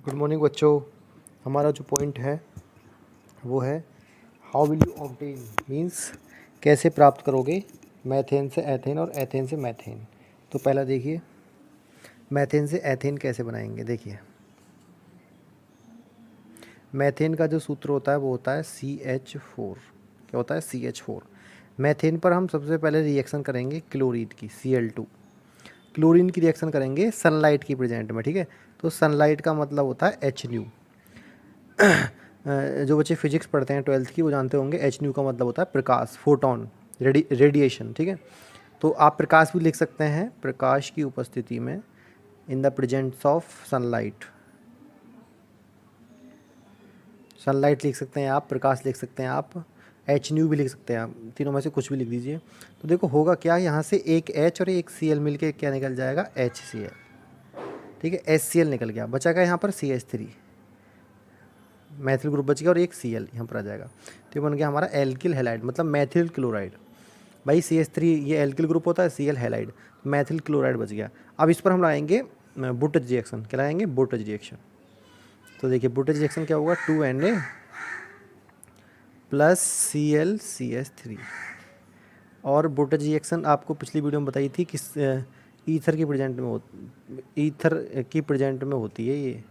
Good morning बच्चों। हमारा जो पॉइंट है वो है how will you obtain means कैसे प्राप्त करोगे मैथेन से एथेन और एथेन से मैथेन। तो पहला देखिए मैथेन से एथेन कैसे बनाएंगे। देखिए मैथेन का जो सूत्र होता है वो होता है CH4। क्या होता है? CH4। मैथेन पर हम सबसे पहले रिएक्शन करेंगे क्लोरीन की Cl2। क्लोरीन की रिएक्शन करेंगे सनलाइट की प्रेजेंट में। ठीक है, तो सनलाइट का मतलब होता है HNu। जो बच्चे फिजिक्स पढ़ते हैं 12th की वो जानते होंगे HNu का मतलब होता है प्रकाश, फोटोन, रेडिएशन। ठीक है, तो आप प्रकाश भी लिख सकते हैं, प्रकाश की उपस्थिति में, in the presence of sunlight. Sunlight लिख सकते हैं आप, प्रकाश लिख सकते हैं आप, HNu भी लिख सकते हैं आप, तीनों में से कुछ भी लिख दीजिए। तो देखो होगा क्या, यहाँ से एक H और एक Cl मिल के क्या निकल जाएगा? HCl। ठीक है, HCl निकल गया, बचा क्या यहाँ पर? CH3, मैथिल ग्रुप बच गया और एक Cl यहाँ पर आ जाएगा। तो ये बन गया हमारा एल्किल हैलाइड, मतलब मैथिल क्लोराइड। भाई CH3 ये एल्किल ग्रुप होता है, Cl हैलाइड, मैथिल क्लोराइड बच गया। अब इस पर हम लाएंगे बुटेज रिएक्शन। क्या लाएंगे? बुटेज रिएक्शन। तो देखिए बुटेज रिएक्शन क्या होगा? 2Na plus ClCH3। और बुटेज रिएक्शन आपको पिछली वीडियो में बताई थी किस ईथर की प्रेजेंट में ईथर की प्रेजेंट में होती है ये,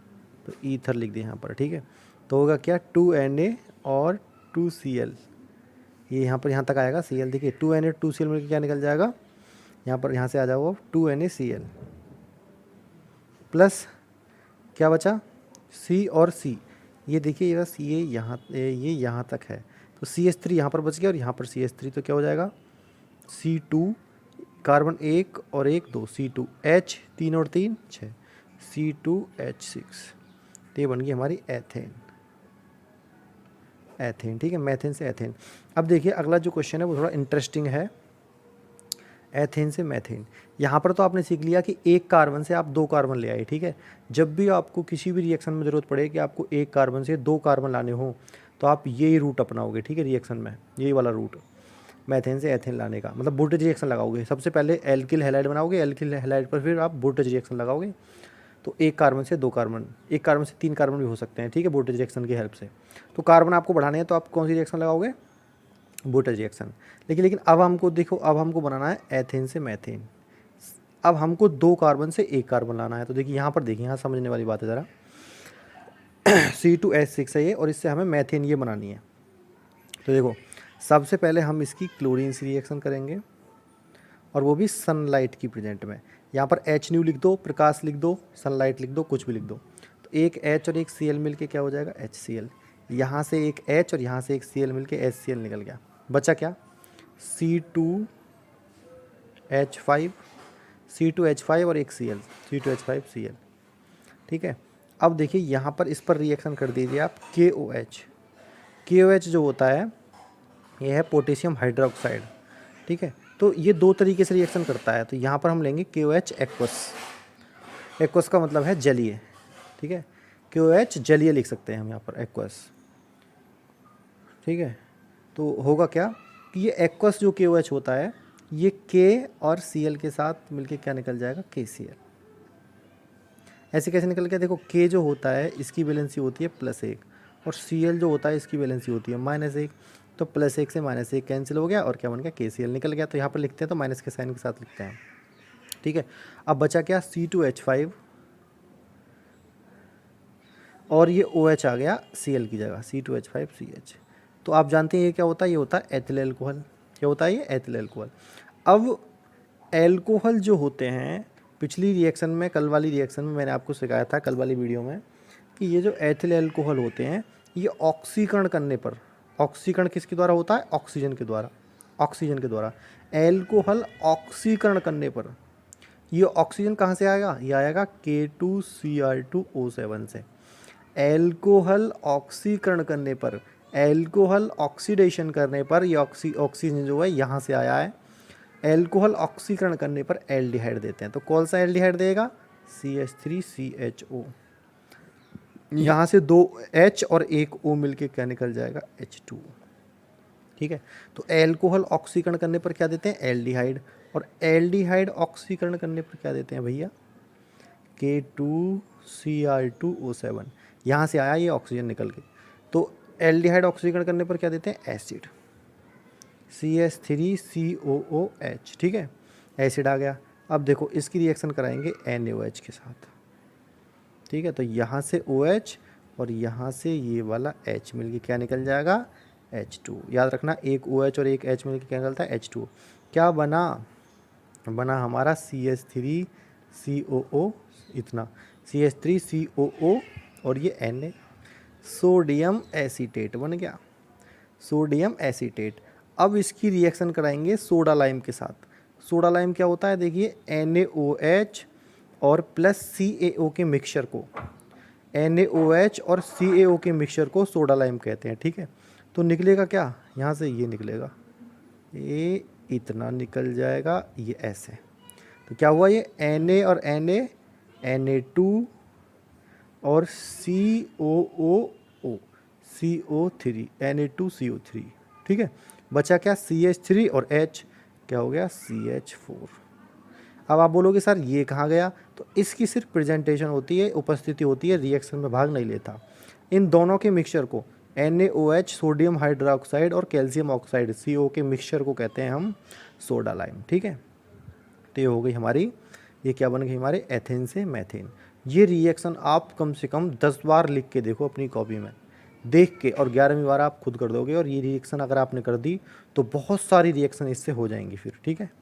तो ईथर लिख दिया यहाँ पर। ठीक है, तो होगा क्या? 2Na और 2Cl, ये यहाँ पर यहाँ तक आएगा Cl। देखिए 2Na 2Cl मिलकर क्या निकल जाएगा? यहाँ पर यहाँ से आ जाओ 2NaCl प्लस क्या बचा? C और C। ये देखिए ये सी ये यहाँ तक है, तो CH3 यहाँ पर बच गया और यहाँ पर CH3, तो क्या हो जाएगा? C2 कार्बन एक और एक दो, C2 H, 3 और 3 6, C2H6। तो ये बन गई हमारी एथेन। एथेन, ठीक है, मैथेन से एथेन। अब देखिए अगला जो क्वेश्चन है वो थोड़ा इंटरेस्टिंग है, एथेन से मैथेन। यहाँ पर तो आपने सीख लिया कि एक कार्बन से आप दो कार्बन ले आए। ठीक है, जब भी आपको किसी भी रिएक्शन में ज़रूरत पड़े कि आपको एक कार्बन से दो कार्बन लाने हो तो आप यही रूट अपनाओगे। ठीक है, रिएक्शन में यही वाला रूट, मैथेन से एथेन लाने का मतलब बुटेज रिएक्शन लगाओगे। सबसे पहले एल्किल हैलाइड बनाओगे, एल्किल हैलाइड पर फिर आप बुटेज रिएक्शन लगाओगे। तो एक कार्बन से दो कार्बन, एक कार्बन से तीन कार्बन भी हो सकते हैं। ठीक है, बुटेज रिएक्शन की हेल्प से। तो कार्बन आपको बढ़ाने हैं तो आप कौन सी रिएक्शन लगाओगे? बुटेज रिएक्शन। लेकिन अब हमको देखो, अब हमको बनाना है एथेन से मैथेन। अब हमको दो कार्बन से एक कार्बन लाना है। तो देखिए यहाँ पर, देखिए यहाँ समझने वाली बात है ज़रा। C2H6 है ये, और इससे हमें मैथेन ये बनानी है। तो देखो सबसे पहले हम इसकी क्लोरीन से रिएक्शन करेंगे, और वो भी सनलाइट की प्रेजेंट में। यहाँ पर HNu लिख दो, प्रकाश लिख दो, सनलाइट लिख दो, कुछ भी लिख दो। तो एक H और एक Cl मिल के क्या हो जाएगा? HCl। यहाँ से एक H और यहाँ से एक Cl मिल के HCl निकल गया। बचा क्या? C2H5, C2H5 और एक Cl, C2H5Cl। ठीक है, अब देखिए यहाँ पर इस पर रिएक्शन कर दीजिए आप KOH। KOH जो होता है ये है पोटेशियम हाइड्रोक्साइड। ठीक है, तो ये दो तरीके से रिएक्शन करता है। तो यहाँ पर हम लेंगे KOH एक्वस। एक्वस का मतलब है जलीय। ठीक है, KOH जलीय लिख सकते हैं हम यहाँ पर, एक्वस। ठीक है, तो होगा क्या कि ये एक्वस जो KOH होता है ये K और Cl के साथ मिलके क्या निकल जाएगा? KCl। ऐसे कैसे निकल गया? देखो K जो होता है इसकी वैलेंसी होती है +1, और Cl जो होता है इसकी वैलेंसी होती है -1। तो +1 से -1 कैंसिल हो गया और क्या बन गया? KCl निकल गया। तो यहाँ पर लिखते हैं तो माइनस के साइन के साथ लिखते हैं। ठीक है, अब बचा क्या? C2H5 और ये OH आ गया Cl की जगह, C2H5CH। तो आप जानते हैं ये क्या होता है? ये होता है एथिल एल्कोहल। क्या होता है ये? Ethyl alcohol. अब एल्कोहल जो होते हैं, पिछली रिएक्शन में, कल वाली रिएक्शन में मैंने आपको सिखाया था, कल वाली वीडियो में, कि ये जो एथिल एल्कोहल होते हैं ये ऑक्सीकरण करने पर, ऑक्सीकरण किसके द्वारा होता है? ऑक्सीजन के द्वारा। ऑक्सीजन के द्वारा एल्कोहल ऑक्सीकरण करने पर ये ऑक्सीजन कहाँ से आएगा? ये आएगा K2Cr2O7 से। एल्कोहल ऑक्सीकरण करने पर, एल्कोहल ऑक्सीडेशन करने पर ये ऑक्सीजन जो है यहाँ से आया है। एल्कोहल ऑक्सीकरण करने पर एल्डिहाइड देते हैं। तो कौन सा एल्डिहाइड देगा? CH3CHO। यहाँ से दो H और एक O मिलके क्या निकल जाएगा? H2। ठीक है, तो एल्कोहल ऑक्सीकरण करने पर क्या देते हैं? एल्डिहाइड। और एल्डिहाइड ऑक्सीकरण करने पर क्या देते हैं भैया? Cr2O7, यहाँ से आया ये ऑक्सीजन निकल के, तो एल्डिहाइड ऑक्सीकरण करने पर क्या देते हैं, एसिड, CH3COOH, ठीक है, एसिड आ गया। अब देखो इसकी रिएक्शन कराएंगे NaOH के साथ, ठीक है, तो यहाँ से OH और यहाँ से ये वाला H मिल के क्या निकल जाएगा, H2। याद रखना एक OH और एक H मिल के क्या निकलता है, H2। क्या बना, बना हमारा CH3COO, इतना CH3COO और ये Na, सोडियम एसीटेट बन गया, सोडियम एसीटेट। अब इसकी रिएक्शन कराएंगे सोडा लाइम के साथ। सोडा लाइम क्या होता है, देखिए NaOH और प्लस CaO के मिक्सचर को, NaOH और CaO के मिक्सचर को सोडा लाइम कहते हैं, ठीक है। तो निकलेगा क्या, यहाँ से ये निकलेगा, ये इतना निकल जाएगा, ये ऐसे। तो क्या हुआ, ये Na और Na, Na2 और COO CO3, Na2CO3, ठीक है। बचा क्या, CH3 और H, क्या हो गया, CH4। अब आप बोलोगे सर ये कहाँ गया, तो इसकी सिर्फ प्रेजेंटेशन होती है, उपस्थिति होती है, रिएक्शन में भाग नहीं लेता। इन दोनों के मिक्सचर को NaOH सोडियम हाइड्रोक्साइड और कैल्शियम ऑक्साइड CO के मिक्सचर को कहते हैं हम सोडा लाइम, ठीक है। तो ये हो गई हमारी, ये क्या बन गई हमारे, एथेन से मैथेन। ये रिएक्शन आप कम से कम 10 बार लिख के देखो अपनी कॉपी में, देख के, और 11वीं बार आप खुद कर दोगे। और ये रिएक्शन अगर आपने कर दी तो बहुत सारी रिएक्शन इससे हो जाएंगी फिर, ठीक है।